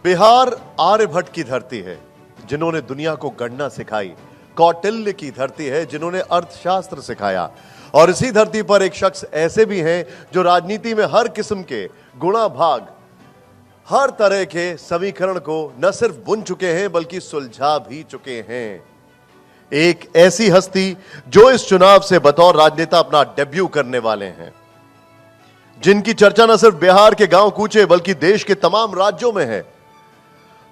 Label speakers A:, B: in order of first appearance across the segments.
A: बिहार आर्यभट्ट की धरती है जिन्होंने दुनिया को गणना सिखाई, कौटिल्य की धरती है जिन्होंने अर्थशास्त्र सिखाया, और इसी धरती पर एक शख्स ऐसे भी हैं जो राजनीति में हर किस्म के गुणा भाग, हर तरह के समीकरण को न सिर्फ बुन चुके हैं बल्कि सुलझा भी चुके हैं। एक ऐसी हस्ती जो इस चुनाव से बतौर राजनेता अपना डेब्यू करने वाले हैं, जिनकी चर्चा न सिर्फ बिहार के गांव कूचे बल्कि देश के तमाम राज्यों में है।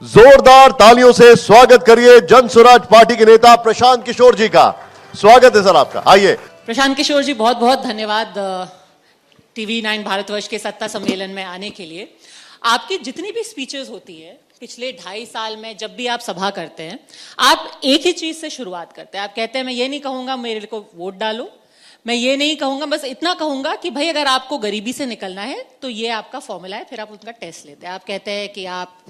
A: जोरदार तालियों से स्वागत करिए जन स्वराज पार्टी के नेता प्रशांत किशोर जी का। स्वागत है सर आपका, आइए।
B: प्रशांत किशोर जी, बहुत बहुत धन्यवाद टीवी 9 भारतवर्ष के सत्ता सम्मेलन में आने के लिए। आपकी जितनी भी स्पीचेस होती है पिछले 2.5 साल में, जब भी आप सभा करते हैं, आप एक ही चीज से शुरुआत करते हैं। आप कहते हैं मैं ये नहीं कहूंगा मेरे को वोट डालो, मैं ये नहीं कहूंगा, बस इतना कहूंगा कि भाई अगर आपको गरीबी से निकलना है तो ये आपका फॉर्मूला है। फिर आप उनका टेस्ट लेते हैं। आप कहते हैं कि आप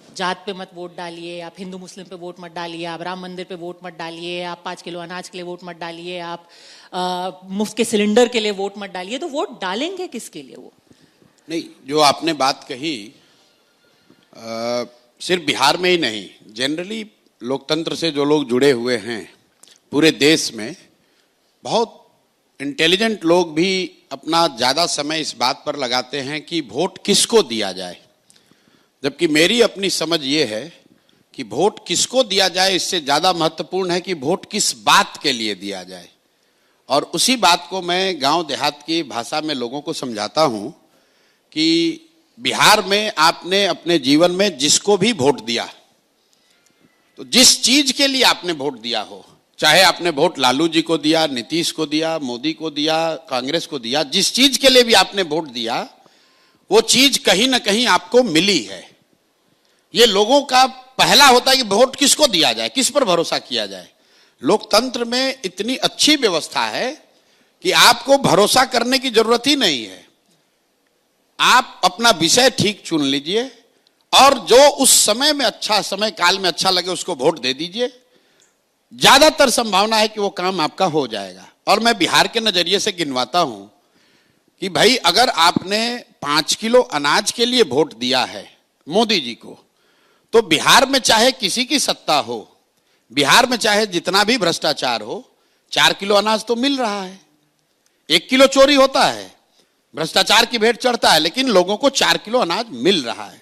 B: जात पे मत वोट डालिए, आप हिंदू मुस्लिम पे वोट मत डालिए, आप राम मंदिर पे वोट मत डालिए, आप 5 किलो अनाज के लिए वोट मत डालिए, आप मुफ्त के सिलेंडर के लिए वोट मत डालिए। तो वोट डालेंगे किसके लिए? वो
C: नहीं, जो आपने बात कही सिर्फ बिहार में ही नहीं, जनरली लोकतंत्र से जो लोग जुड़े हुए हैं पूरे देश में, बहुत इंटेलिजेंट लोग भी अपना ज़्यादा समय इस बात पर लगाते हैं कि वोट किसको दिया जाए, जबकि मेरी अपनी समझ ये है कि वोट किसको दिया जाए इससे ज़्यादा महत्वपूर्ण है कि वोट किस बात के लिए दिया जाए। और उसी बात को मैं गांव देहात की भाषा में लोगों को समझाता हूं कि बिहार में आपने अपने जीवन में जिसको भी वोट दिया, तो जिस चीज के लिए आपने वोट दिया हो, चाहे आपने वोट लालू जी को दिया, नीतीश को दिया, मोदी को दिया, कांग्रेस को दिया, जिस चीज के लिए भी आपने वोट दिया वो चीज कहीं ना कहीं आपको मिली है। ये लोगों का पहला होता है कि वोट किसको दिया जाए, किस पर भरोसा किया जाए। लोकतंत्र में इतनी अच्छी व्यवस्था है कि आपको भरोसा करने की जरूरत ही नहीं है। आप अपना विषय ठीक चुन लीजिए और जो उस समय में अच्छा, समय काल में अच्छा लगे उसको वोट दे दीजिए। ज्यादातर संभावना है कि वो काम आपका हो जाएगा। और मैं बिहार के नजरिए से गिनवाता हूं कि भाई अगर आपने 5 किलो अनाज के लिए वोट दिया है मोदी जी को, तो बिहार में चाहे किसी की सत्ता हो, बिहार में चाहे जितना भी भ्रष्टाचार हो, 4 किलो अनाज तो मिल रहा है। 1 किलो चोरी होता है, भ्रष्टाचार की भेंट चढ़ता है, लेकिन लोगों को 4 किलो अनाज मिल रहा है।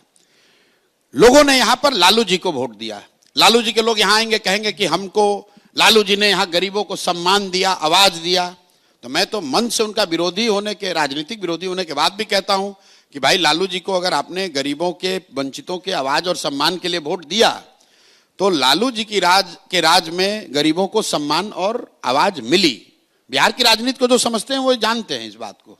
C: लोगों ने यहां पर लालू जी को वोट दिया। लालू जी के लोग यहां आएंगे, कहेंगे कि हमको लालू जी ने यहां गरीबों को सम्मान दिया, आवाज दिया। तो मैं तो मन से उनका विरोधी होने के, राजनीतिक विरोधी होने के बाद भी कहता हूं कि भाई लालू जी को अगर आपने गरीबों के, वंचितों के आवाज और सम्मान के लिए वोट दिया, तो लालू जी की राज में गरीबों को सम्मान और आवाज मिली। बिहार की राजनीति को जो समझते हैं वो जानते हैं इस बात को।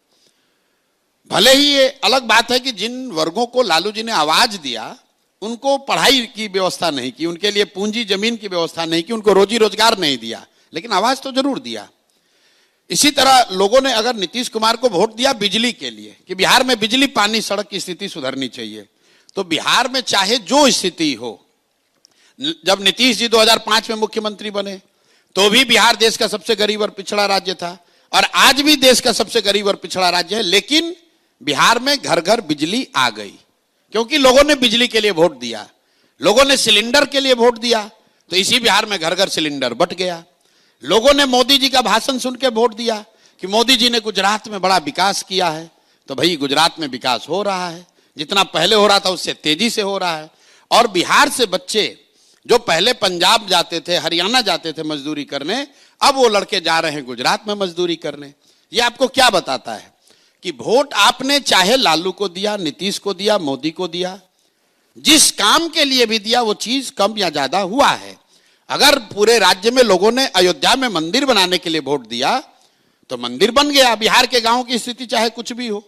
C: भले ही ये अलग बात है कि जिन वर्गों को लालू जी ने आवाज दिया उनको पढ़ाई की व्यवस्था नहीं की, उनके लिए पूंजी जमीन की व्यवस्था नहीं की, उनको रोजी रोजगार नहीं दिया, लेकिन आवाज तो जरूर दिया। इसी तरह लोगों ने अगर नीतीश कुमार को वोट दिया बिजली के लिए कि बिहार में बिजली, पानी, सड़क की स्थिति सुधरनी चाहिए, तो बिहार में चाहे जो स्थिति हो, जब नीतीश जी 2005 में मुख्यमंत्री बने तो भी बिहार देश का सबसे गरीब और पिछड़ा राज्य था, और आज भी देश का सबसे गरीब और पिछड़ा राज्य है। लेकिन बिहार में घर घर बिजली आ गई क्योंकि लोगों ने बिजली के लिए वोट दिया, लोगों ने सिलेंडर के लिए वोट दिया, तो इसी बिहार में घर घर सिलेंडर बंट गया। लोगों ने मोदी जी का भाषण सुन के वोट दिया कि मोदी जी ने गुजरात में बड़ा विकास किया है, तो भाई गुजरात में विकास हो रहा है, जितना पहले हो रहा था उससे तेजी से हो रहा है। और बिहार से बच्चे जो पहले पंजाब जाते थे, हरियाणा जाते थे मजदूरी करने, अब वो लड़के जा रहे हैं गुजरात में मजदूरी करने। ये आपको क्या बताता है कि वोट आपने चाहे लालू को दिया, नीतीश को दिया, मोदी को दिया, जिस काम के लिए भी दिया वो चीज कम या ज्यादा हुआ है। अगर पूरे राज्य में लोगों ने अयोध्या में मंदिर बनाने के लिए वोट दिया तो मंदिर बन गया। बिहार के गांव की स्थिति चाहे कुछ भी हो,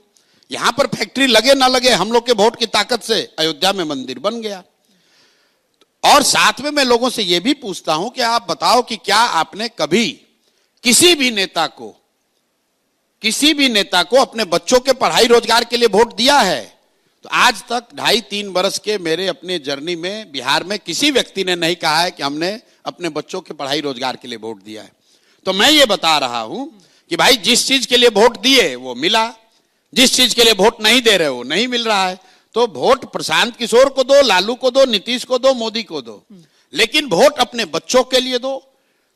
C: यहां पर फैक्ट्री लगे ना लगे, हम लोग के वोट की ताकत से अयोध्या में मंदिर बन गया। और साथ में मैं लोगों से यह भी पूछता हूं कि आप बताओ कि क्या आपने कभी किसी भी नेता को अपने बच्चों के पढ़ाई रोजगार के लिए वोट दिया है? तो आज तक 2.5-3 वर्ष के मेरे अपने जर्नी में बिहार में किसी व्यक्ति ने नहीं कहा है कि हमने अपने बच्चों के पढ़ाई रोजगार के लिए वोट दिया है। तो मैं ये बता रहा हूं कि भाई जिस चीज के लिए वोट दिए वो मिला, जिस चीज के लिए वोट नहीं दे रहे हो नहीं मिल रहा है। तो वोट प्रशांत किशोर को दो, लालू को दो, नीतीश को दो, मोदी को दो, लेकिन वोट अपने बच्चों के लिए दो,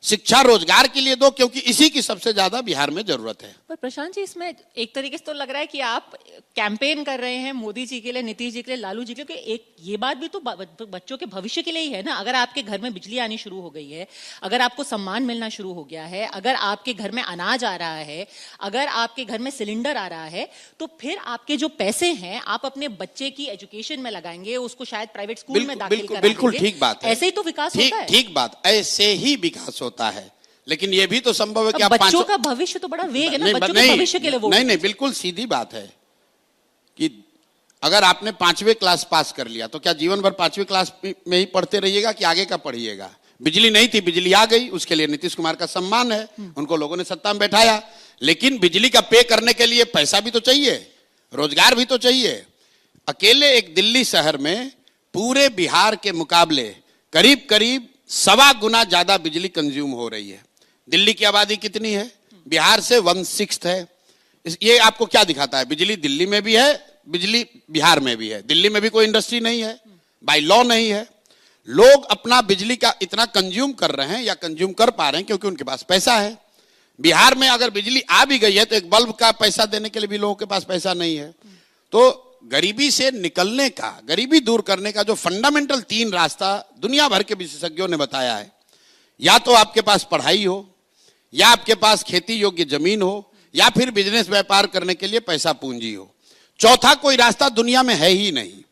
C: शिक्षा रोजगार के लिए दो, क्योंकि इसी की सबसे ज्यादा बिहार में जरूरत है।
B: पर प्रशांत जी, इसमें एक तरीके से तो लग रहा है कि आप कैंपेन कर रहे हैं मोदी जी के लिए, नीतीश जी के लिए, लालू जी के लिए। एक ये बात भी तो बच्चों के भविष्य के लिए ही है ना। अगर आपके घर में बिजली आनी शुरू हो गई है, अगर आपको सम्मान मिलना शुरू हो गया है, अगर आपके घर में अनाज आ रहा है, अगर आपके घर में सिलेंडर आ रहा है, तो फिर आपके जो पैसे हैं आप अपने बच्चे की एजुकेशन में लगाएंगे, उसको शायद प्राइवेट स्कूल में दाखिल करा देंगे।
C: बिल्कुल ठीक बात है।
B: ऐसे ही तो विकास होता है।
C: ठीक बात, ऐसे ही विकास होता है। लेकिन यह भी तो संभव है कि आप
B: बच्चों का भविष्य तो बड़ा वेग है ना, बच्चों के भविष्य के लिए वोट।
C: नहीं, बिल्कुल सीधी बात है कि अगर आपने 5वीं क्लास पास कर लिया तो क्या जीवन भर 5वीं क्लास में ही पढ़ते रहिएगा कि आगे का पढ़िएगा? बिजली नहीं थी, बिजली आ गई, उसके लिए नीतीश कुमार का सम्मान है, उनको लोगों ने सत्ता में बैठाया। लेकिन बिजली का पे करने के लिए पैसा भी तो चाहिए, रोजगार भी तो चाहिए। अकेले एक दिल्ली शहर में पूरे बिहार के मुकाबले करीब करीब 1.25 गुना ज्यादा बिजली कंज्यूम हो रही है। दिल्ली की आबादी कितनी है? बिहार से 1/6 है। ये आपको क्या दिखाता है? बिजली दिल्ली में भी है, बिजली बिहार में भी है। दिल्ली में भी कोई इंडस्ट्री नहीं है, बाय लॉ नहीं है। लोग अपना बिजली का इतना कंज्यूम कर रहे हैं या कंज्यूम कर पा रहे हैं क्योंकि उनके पास पैसा है। बिहार में अगर बिजली आ भी गई है तो एक बल्ब का पैसा देने के लिए भी लोगों के पास पैसा नहीं है। तो गरीबी से निकलने का, गरीबी दूर करने का जो फंडामेंटल 3 रास्ता दुनिया भर के विशेषज्ञों ने बताया है, या तो आपके पास पढ़ाई हो, या आपके पास खेती योग्य जमीन हो, या फिर बिजनेस व्यापार करने के लिए पैसा पूंजी हो। चौथा कोई रास्ता दुनिया में है ही नहीं।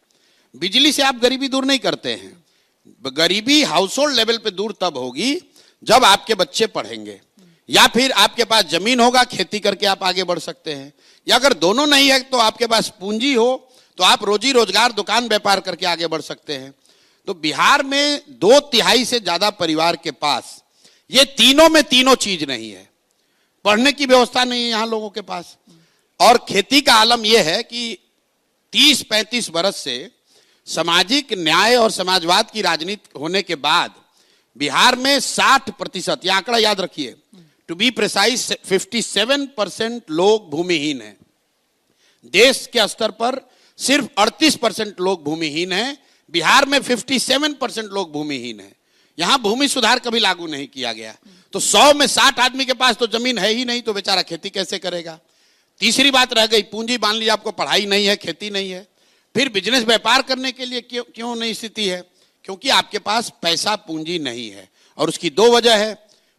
C: बिजली से आप गरीबी दूर नहीं करते हैं। गरीबी हाउस होल्ड लेवल पे दूर तब होगी जब आपके बच्चे पढ़ेंगे, या फिर आपके पास जमीन होगा, खेती करके आप आगे बढ़ सकते हैं, या अगर दोनों नहीं है तो आपके पास पूंजी हो तो आप रोजी रोजगार दुकान व्यापार करके आगे बढ़ सकते हैं। तो बिहार में 2/3 से ज्यादा परिवार के पास ये तीनों में तीनों चीज नहीं है। पढ़ने की व्यवस्था नहीं है यहां लोगों के पास, और खेती का आलम यह है कि 30-35 बरस से सामाजिक न्याय और समाजवाद की राजनीति होने के बाद बिहार में 60%, यह आंकड़ा याद रखिए, टू बी प्रिसाइज 57% लोग भूमिहीन हैं। देश के स्तर पर सिर्फ 38% लोग भूमिहीन हैं। बिहार में 57% लोग भूमिहीन हैं। यहां भूमि सुधार कभी लागू नहीं किया गया। तो 100 में 60 आदमी के पास तो जमीन है ही नहीं, तो बेचारा खेती कैसे करेगा? तीसरी बात रह गई पूंजी। मान लीजिए आपको पढ़ाई नहीं है, खेती नहीं है, फिर बिजनेस व्यापार करने के लिए क्यों नहीं स्थिति है? क्योंकि आपके पास पैसा पूंजी नहीं है। और उसकी 2 वजह है।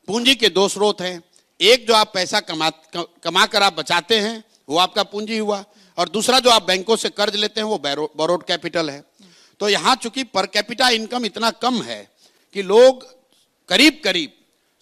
C: पूंजी के 2 स्रोत हैं। एक, जो आप पैसा कमा कर आप बचाते हैं, वो आपका पूंजी हुआ, और दूसरा जो आप बैंकों से कर्ज लेते हैं वो बोरोड कैपिटल है। तो यहां चूंकि पर कैपिटा इनकम इतना कम है कि लोग करीब करीब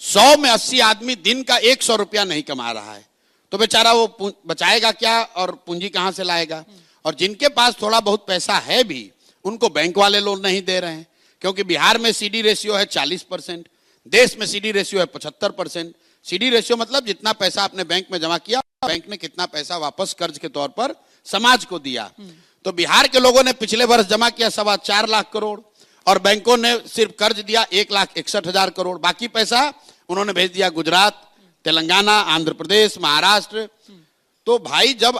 C: 100 में 80 आदमी दिन का 100 रुपया नहीं कमा रहा है, तो बेचारा वो बचाएगा क्या और पूंजी कहां से लाएगा? और जिनके पास थोड़ा बहुत पैसा है भी, उनको बैंक वाले लोन नहीं दे रहे हैं, क्योंकि बिहार में सीडी रेशियो है 40%, देश में सीडी रेशियो है 75%। सीडी रेशियो मतलब जितना पैसा आपने बैंक में जमा किया, बैंक ने कितना पैसा वापस कर्ज के तौर पर समाज को दिया। तो बिहार के लोगों ने पिछले वर्ष जमा किया 4.25 लाख करोड़, और बैंकों ने सिर्फ कर्ज दिया 1,61,000 करोड़। बाकी पैसा उन्होंने भेज दिया गुजरात, तेलंगाना, आंध्र प्रदेश, महाराष्ट्र। तो भाई, जब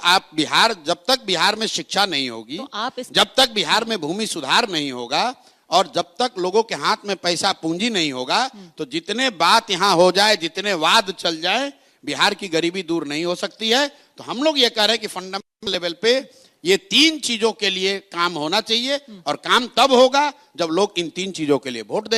C: तक बिहार में शिक्षा नहीं होगी, तो जब तक बिहार में भूमि सुधार नहीं होगा, और जब तक लोगों के हाथ में पैसा पूंजी नहीं होगा, तो जितने बात यहां हो जाए, जितने वाद चल जाए, बिहार की गरीबी दूर नहीं हो सकती है। तो हम लोग ये कह रहे हैं कि फंडामेंटल लेवल पे ये 3 चीजों के लिए काम होना चाहिए, और काम तब होगा जब लोग इन 3 चीजों के लिए वोट देंगे।